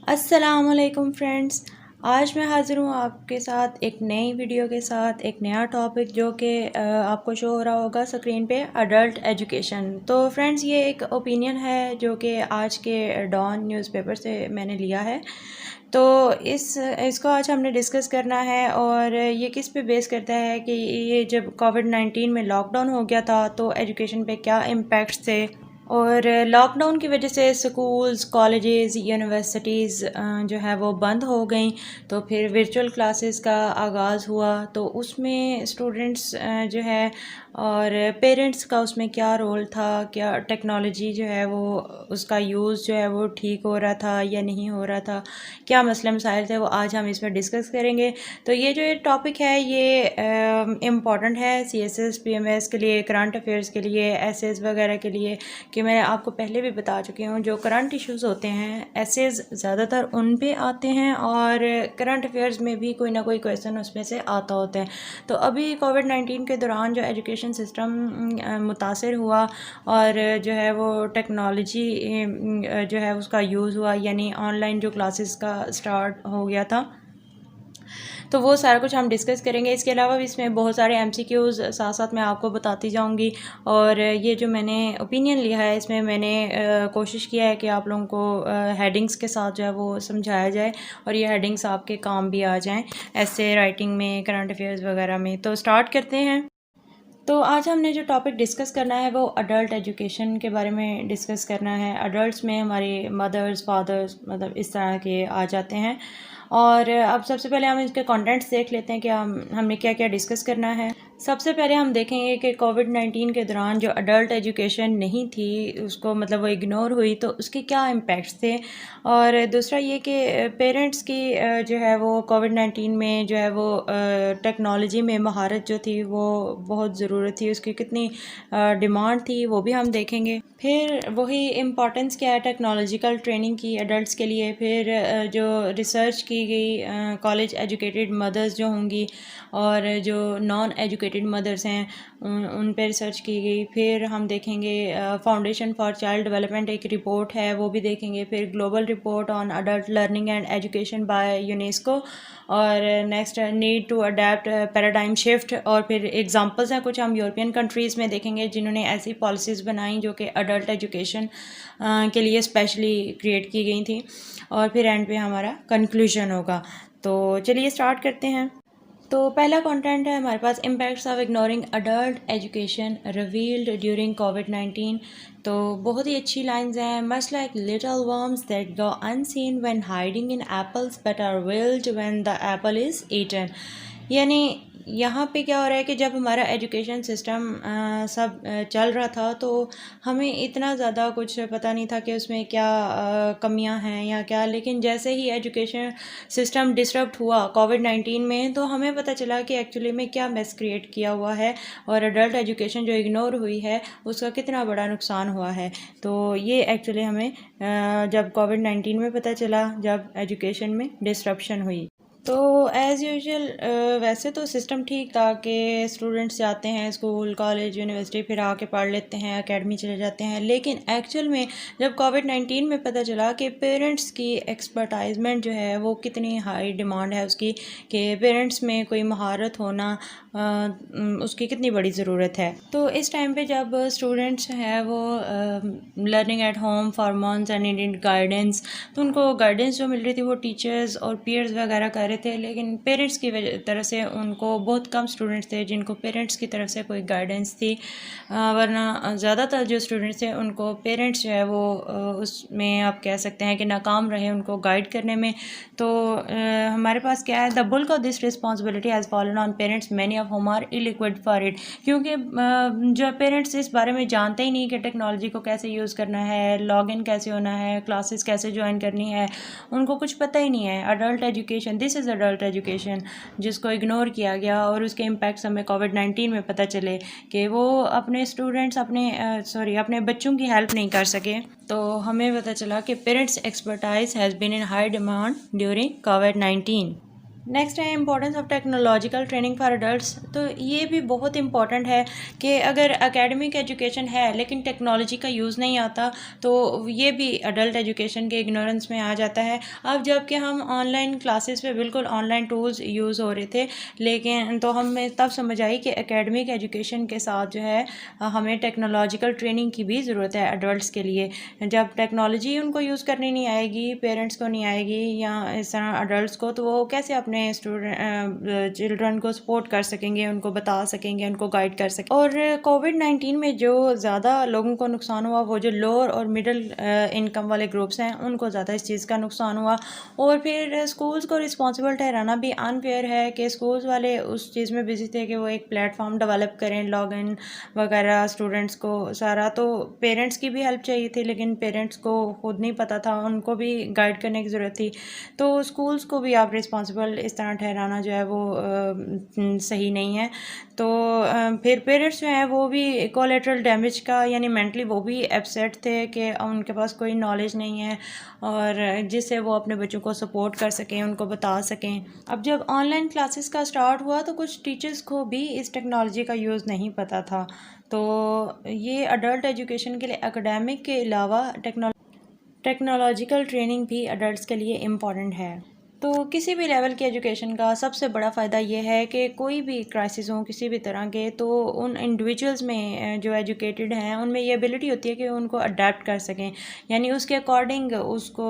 अस्सलामुअलैकुम फ्रेंड्स। आज मैं हाज़िर हूँ आपके साथ एक नई वीडियो के साथ, एक नया टॉपिक जो कि आपको शो हो रहा होगा स्क्रीन पे, अडल्ट एजुकेशन। तो फ्रेंड्स, ये एक ओपिनियन है जो कि आज के डॉन न्यूज़पेपर से मैंने लिया है। तो इसको आज हमने डिस्कस करना है और ये किस पे बेस करता है कि ये जब कोविड-19 में लॉकडाउन हो गया था तो एजुकेशन पे क्या इम्पैक्ट्स थे, और लॉकडाउन की वजह से स्कूल्स, कॉलेजेस, यूनिवर्सिटीज़ जो है वो बंद हो गई। तो फिर वर्चुअल क्लासेस का आगाज़ हुआ, तो उसमें स्टूडेंट्स जो है और पेरेंट्स का उसमें क्या रोल था, क्या टेक्नोलॉजी जो है वो उसका यूज़ जो है वो ठीक हो रहा था या नहीं हो रहा था, क्या मसले मसाइल थे, वो आज हम इस पर डिस्कस करेंगे। तो ये जो टॉपिक है ये इम्पॉर्टेंट है CSS PMS के लिए, करंट अफेयर्स के लिए, एसेज वगैरह के लिए, कि मैं आपको पहले भी बता चुकी हूँ जो करंट इश्यूज़ होते हैं एसेज ज़्यादातर उन पे आते हैं और करंट अफेयर्स में भी कोई ना कोई क्वेश्चन उसमें से आता होता है। तो अभी कोविड-19 के दौरान जो एजुकेशन सिस्टम मुतासर हुआ और जो है वो टेक्नोलॉजी जो है उसका यूज़ हुआ, यानी ऑनलाइन जो क्लासेस का स्टार्ट हो गया था, तो वो सारा कुछ हम डिस्कस करेंगे। इसके अलावा भी इसमें बहुत सारे MCQs साथ साथ मैं आपको बताती जाऊंगी। और ये जो मैंने ओपिनियन लिया है इसमें मैंने कोशिश किया है कि आप लोगों को हेडिंग्स के साथ जो है वो समझाया जाए और ये हेडिंग्स आपके काम भी आ जाएं ऐसे राइटिंग में, करंट अफेयर्स वगैरह में। तो स्टार्ट करते हैं। तो आज हमने जो टॉपिक डिस्कस करना है वो अडल्ट एजुकेशन के बारे में डिस्कस करना है। अडल्ट्स में हमारे मदर्स, फादर्स, मतलब इस तरह के आ जाते हैं। और अब सबसे पहले हम इसके कंटेंट्स देख लेते हैं कि हमने क्या क्या डिस्कस करना है। सबसे पहले हम देखेंगे कि कोविड-19 के दौरान जो अडल्ट एजुकेशन नहीं थी उसको, मतलब वो इग्नोर हुई, तो उसके क्या इम्पैक्ट्स थे। और दूसरा ये कि पेरेंट्स की जो है वो कोविड-19 में जो है वो टेक्नोलॉजी में महारत जो थी वो बहुत ज़रूरत थी, उसकी कितनी डिमांड थी वो भी हम देखेंगे। फिर वही इम्पॉर्टेंस क्या है टेक्नोलॉजिकल ट्रेनिंग की एडल्ट्स के लिए। फिर जो रिसर्च की गई कॉलेज एजुकेटेड मदर्स जो होंगी और जो नॉन एजुकेटेड मदर्स हैं उन पे रिसर्च की गई। फिर हम देखेंगे फाउंडेशन फॉर चाइल्ड डेवलपमेंट एक रिपोर्ट है वो भी देखेंगे। फिर global report on adult learning and education by UNESCO. और next need to adapt paradigm shift. और फिर एग्जांपल्स हैं कुछ, हम यूरोपियन कंट्रीज़ में देखेंगे जिन्होंने ऐसी पॉलिसीज़ बनाई जो कि अडल्ट एजुकेशन के लिए स्पेशली क्रिएट की गई थी। और फिर एंड पे हमारा कंक्लूजन होगा। तो चलिए स्टार्ट करते हैं। तो पहला कंटेंट है हमारे पास, impacts of ignoring adult education revealed during कोविड-19। तो बहुत ही अच्छी लाइंस हैं। Must like little worms that go unseen when hiding in apples but are revealed when the apple is eaten. यानी यहाँ पे क्या हो रहा है कि जब हमारा एजुकेशन सिस्टम सब चल रहा था तो हमें इतना ज़्यादा कुछ पता नहीं था कि उसमें क्या कमियां हैं या क्या। लेकिन जैसे ही एजुकेशन सिस्टम डिसरप्ट हुआ कोविड-19 में तो हमें पता चला कि एक्चुअली में क्या मेस क्रिएट किया हुआ है और अडल्ट एजुकेशन जो इग्नोर हुई है उसका कितना बड़ा नुकसान हुआ है। तो ये एक्चुअली हमें जब कोविड-19 में पता चला, जब एजुकेशन में डिसरप्शन हुई। तो एज़ यूजुअल वैसे तो सिस्टम ठीक था कि स्टूडेंट्स जाते हैं स्कूल, कॉलेज, यूनिवर्सिटी, फिर आके पढ़ लेते हैं, एकेडमी चले जाते हैं। लेकिन एक्चुअल में जब कोविड-19 में पता चला कि पेरेंट्स की एक्सपर्टाइजमेंट जो है वो कितनी हाई डिमांड है उसकी, कि पेरेंट्स में कोई महारत होना उसकी कितनी बड़ी ज़रूरत है। तो इस टाइम पे जब स्टूडेंट्स हैं वो learning at home for months and needed guidance, तो उनको गाइडेंस जो मिल रही थी वो टीचर्स और पीयर्स वगैरह कर रहे थे। लेकिन पेरेंट्स की तरफ से उनको, बहुत कम स्टूडेंट्स थे जिनको पेरेंट्स की तरफ से कोई गाइडेंस थी, वरना ज़्यादातर जो स्टूडेंट्स थे उनको पेरेंट्स जो है वो उसमें आप कह सकते हैं कि नाकाम रहे उनको गाइड करने में। तो हमारे पास क्या है, the bulk of this responsibility has fallen on parents many of home are ill equipped for it. क्योंकि जो पेरेंट्स इस बारे में जानते ही नहीं कि टेक्नोलॉजी को कैसे यूज़ करना है, लॉगिन कैसे होना है, क्लासेस कैसे ज्वाइन करनी है, उनको कुछ पता ही नहीं है। Adult education, this is adult education, जिसको इग्नोर किया गया और उसके इम्पैक्ट्स हमें कोविड-19 में पता चले कि वो अपने स्टूडेंट्स, अपने बच्चों की हेल्प नहीं कर सके। तो हमें पता चला कि parents expertise has been in high demand during कोविड-19। नेक्स्ट है importance of technological training for adults. तो ये भी बहुत इम्पॉर्टेंट है कि अगर एकेडमिक एजुकेशन है लेकिन टेक्नोलॉजी का यूज़ नहीं आता तो ये भी अडल्ट एजुकेशन के इग्नोरेंस में आ जाता है। अब जबकि हम ऑनलाइन क्लासेस पे बिल्कुल ऑनलाइन टूल्स यूज़ हो रहे थे, लेकिन तो हमें तब समझ आई कि एकेडमिक एजुकेशन के साथ जो है हमें टेक्नोलॉजिकल ट्रेनिंग की भी ज़रूरत है अडल्ट्स के लिए। जब टेक्नोलॉजी उनको यूज़ करनी नहीं आएगी, पेरेंट्स को नहीं आएगी या इस तरह अडल्ट्स को, तो वो कैसे अपने चिल्ड्रन को सपोर्ट कर सकेंगे, उनको बता सकेंगे, उनको गाइड कर सकेंगे। और कोविड-19 में जो ज़्यादा लोगों को नुकसान हुआ वो जो लोअर और मिडिल इनकम वाले ग्रुप्स हैं उनको ज़्यादा इस चीज़ का नुकसान हुआ। और फिर स्कूल्स को रिस्पॉन्सिबल ठहराना भी अनफेयर है कि स्कूल्स वाले उस चीज़ में बिजी थे कि वो एक प्लेटफॉर्म डेवलप करें, लॉगिन वगैरह स्टूडेंट्स को सारा। तो पेरेंट्स की भी हेल्प चाहिए थी, लेकिन पेरेंट्स को खुद नहीं पता था, उनको भी गाइड करने की ज़रूरत थी। तो स्कूल्स को भी आप रिस्पॉन्सिबल इस तरह ठहराना जो है वो सही नहीं है। तो फिर पेरेंट्स जो हैं वो भी कोलेटरल डैमेज का यानी मेंटली वो भी अपसेट थे कि उनके पास कोई नॉलेज नहीं है और जिससे वो अपने बच्चों को सपोर्ट कर सकें, उनको बता सकें। अब जब ऑनलाइन क्लासेस का स्टार्ट हुआ तो कुछ टीचर्स को भी इस टेक्नोलॉजी का यूज़ नहीं पता था। तो ये अडल्ट एजुकेशन के लिए एकेडमिक के अलावा टेक्नोलॉजिकल ट्रेनिंग भी अडल्ट्स के लिए इम्पॉर्टेंट है। तो किसी भी लेवल की एजुकेशन का सबसे बड़ा फ़ायदा ये है कि कोई भी क्राइसिस हो किसी भी तरह के, तो उन इंडिविजुअल्स में जो एजुकेटेड हैं उनमें ये एबिलिटी होती है कि उनको अडेप्ट कर सकें, यानी उसके अकॉर्डिंग उसको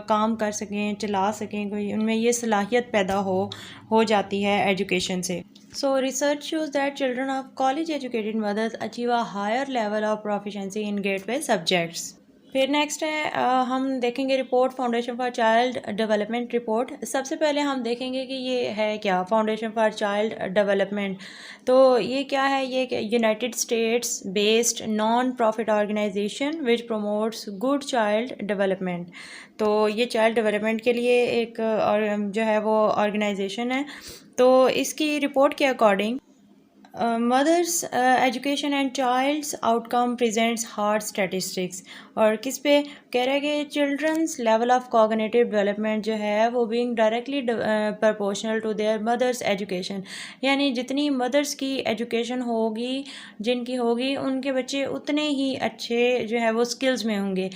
काम कर सकें, चला सकें, कोई उनमें ये सलाहियत पैदा हो जाती है एजुकेशन से। So research shows that children of college educated mothers achieve a higher level of proficiency in gateway subjects. फिर नेक्स्ट है हम देखेंगे report foundation for child development report. सबसे पहले हम देखेंगे कि ये है क्या फाउंडेशन फॉर चाइल्ड डेवलपमेंट। तो ये क्या है, ये United States based non profit organization which promotes good child development. तो ये चाइल्ड डेवलपमेंट के लिए एक और जो है वो ऑर्गेनाइजेशन है। तो इसकी रिपोर्ट के according mother's education and child's outcome presents hard statistics. और किस पे कह रहे हैं कि children's level of cognitive development जो है वो being directly proportional to their mother's education, यानी जितनी मदर्स की एजुकेशन होगी, जिनकी होगी, उनके बच्चे उतने ही अच्छे जो है वो स्किल्स में होंगे।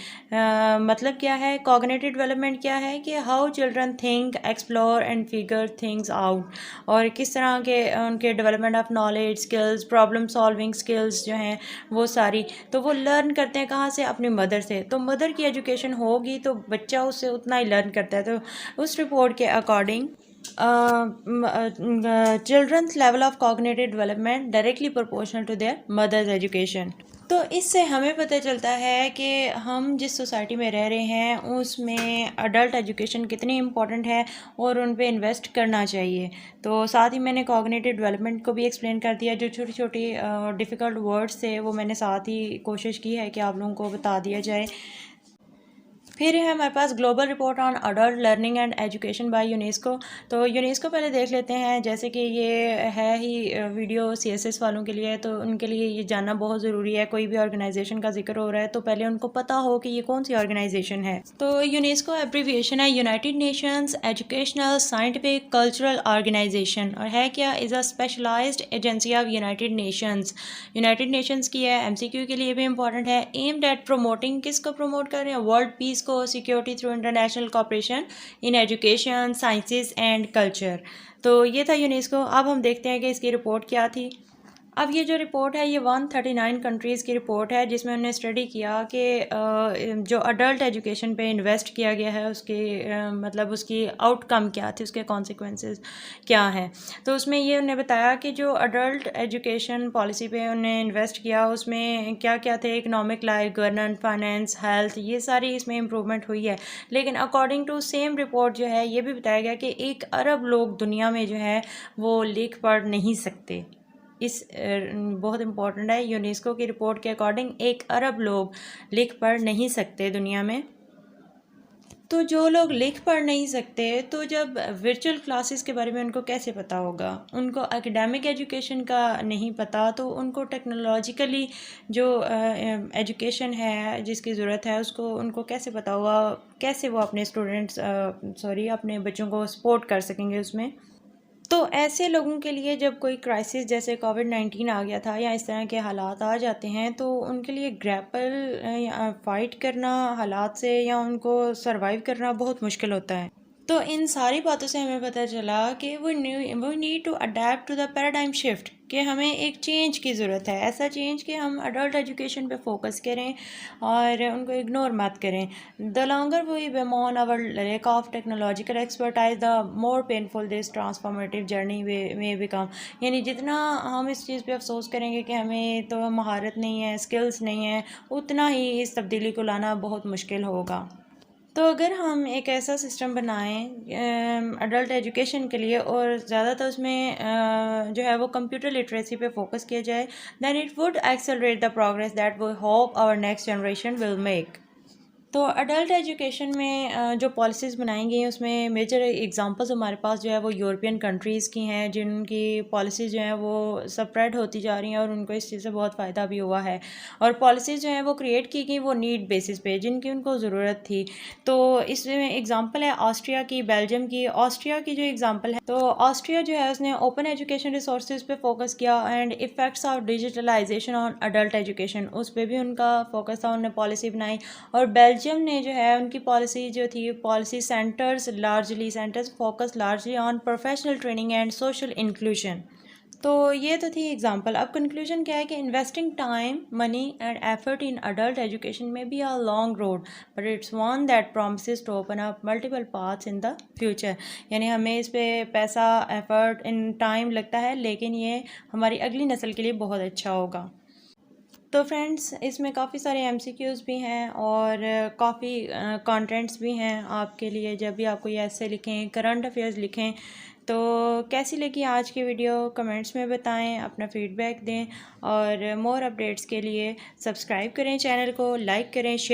मतलब क्या है कॉग्निटिव डेवलपमेंट, क्या है कि how children think, explore and figure things out, और किस तरह के उनके development of knowledge skills, problem solving skills जो हैं वो सारी, तो वो लर्न करते हैं कहाँ से, अपनी मदर से। तो मदर की एजुकेशन होगी तो बच्चा उससे उतना ही लर्न करता है। तो उस रिपोर्ट के according children's level of cognitive development directly proportional to their mother's education. तो इससे हमें पता चलता है कि हम जिस सोसाइटी में रह रहे हैं उसमें अडल्ट एजुकेशन कितनी इम्पोर्टेंट है और उन पे इन्वेस्ट करना चाहिए। तो साथ ही मैंने कॉग्निटिव डेवलपमेंट को भी एक्सप्लेन कर दिया, जो छोटी छोटी डिफ़िकल्ट वर्ड्स थे वो मैंने साथ ही कोशिश की है कि आप लोगों को बता दिया जाए। फिर है हमारे पास global report on adult learning and education by UNESCO. तो यूनेस्को पहले देख लेते हैं, जैसे कि ये है ही वीडियो सीएसएस वालों के लिए, तो उनके लिए ये जानना बहुत ज़रूरी है। कोई भी ऑर्गेनाइजेशन का जिक्र हो रहा है तो पहले उनको पता हो कि ये कौन सी ऑर्गेनाइजेशन है। तो यूनेस्को एब्रीविएशन है united nations educational scientific cultural organisation, और है क्या, is a specialised agency of united nations. United nations की है, एमसीक्यू के लिए भी इंपॉर्टेंट है। एम्ड एट प्रोमोटिंग, किसको प्रमोट कर रहे हैं, वर्ल्ड पीस को, security through international cooperation in education sciences and culture. तो ये था यूनेस्को। अब हम देखते हैं कि इसकी रिपोर्ट क्या थी। अब ये जो रिपोर्ट है ये 139 कंट्रीज़ की रिपोर्ट है, जिसमें उन्होंने स्टडी किया कि जो अडल्ट एजुकेशन पे इन्वेस्ट किया गया है उसके मतलब उसकी आउटकम क्या थी, उसके कॉन्सिक्वेंसेस क्या हैं। तो उसमें ये उन्हें बताया कि जो अडल्ट एजुकेशन पॉलिसी पे उन्हें इन्वेस्ट किया उसमें क्या क्या थे, economic life, governance, finance, health, ये सारी इसमें इम्प्रूवमेंट हुई है। लेकिन अकॉर्डिंग टू सेम रिपोर्ट जो है ये भी बताया गया कि 1 अरब लोग दुनिया में जो है वो लिख पढ़ नहीं सकते। इस बहुत इम्पॉर्टेंट है, यूनेस्को की रिपोर्ट के अकॉर्डिंग 1 अरब लोग लिख पढ़ नहीं सकते दुनिया में। तो जो लोग लिख पढ़ नहीं सकते, तो जब वर्चुअल क्लासेस के बारे में उनको कैसे पता होगा? उनको एकेडमिक एजुकेशन का नहीं पता, तो उनको टेक्नोलॉजिकली जो एजुकेशन है जिसकी ज़रूरत है उसको उनको कैसे पता होगा? कैसे वो अपने अपने बच्चों को सपोर्ट कर सकेंगे उसमें? तो ऐसे लोगों के लिए जब कोई क्राइसिस जैसे कोविड-19 आ गया था या इस तरह के हालात आ जाते हैं, तो उनके लिए ग्रैपल या फ़ाइट करना हालात से या उनको सरवाइव करना बहुत मुश्किल होता है। तो इन सारी बातों से हमें पता चला कि we need to adapt to the paradigm shift, कि हमें एक चेंज की ज़रूरत है। ऐसा चेंज कि हम अडल्ट एजुकेशन पे फोकस करें और उनको इग्नोर मत करें। The longer we bemoan our lack of technological expertise, the more painful this transformative journey we become. यानी जितना हम इस चीज़ पे अफसोस करेंगे कि हमें तो महारत नहीं है, स्किल्स नहीं है, उतना ही इस तब्दीली को लाना बहुत मुश्किल होगा। तो अगर हम एक ऐसा सिस्टम बनाएं अडल्ट एजुकेशन के लिए और ज़्यादातर उसमें जो है वो कंप्यूटर लिटरेसी पे फोकस किया जाए, then it would accelerate the progress that we hope our next generation will make. तो अडल्ट एजुकेशन में जो पॉलिसीज़ बनाई गई हैं उसमें मेजर एग्जांपल्स हमारे पास जो है वो यूरोपियन कंट्रीज़ की हैं, जिनकी पॉलिसीज़ जो हैं वो स्प्रेड होती जा रही हैं और उनको इस चीज़ से बहुत फ़ायदा भी हुआ है। और पॉलिसीज़ जो हैं वो क्रिएट की गई वो नीड बेसिस पे, जिनकी उनको ज़रूरत थी। तो इसमें एग्ज़ाम्पल है ऑस्ट्रिया की, बेल्जियम की। ऑस्ट्रिया की जो एग्ज़ाम्पल है, तो ऑस्ट्रिया जो है उसने ओपन एजुकेशन रिसोर्सेज पे फोकस किया and effects of digitalisation on adult education, उस पर भी उनका फोकस था, उन्होंने पॉलिसी बनाई। और बेल्जियम ने जो है उनकी पॉलिसी जो थी, policy centres focus largely on professional training and social inclusion. तो ये तो थी एग्जांपल। अब कंक्लूजन क्या है कि investing time, money and effort in adult education may be a long road, but it's one that promises to open up multiple paths in the future. यानी हमें इस पे पैसा, एफर्ट इन टाइम लगता है, लेकिन ये हमारी अगली नस्ल के लिए बहुत अच्छा होगा। तो फ्रेंड्स, इसमें काफ़ी सारे एमसीक्यूज़ भी हैं और काफ़ी कंटेंट्स भी हैं आपके लिए। जब भी आप कोई ऐसे लिखें, करंट अफेयर्स लिखें, तो कैसी लगी आज की वीडियो कमेंट्स में बताएं, अपना फीडबैक दें और मोर अपडेट्स के लिए सब्सक्राइब करें चैनल को, लाइक करें, शेयर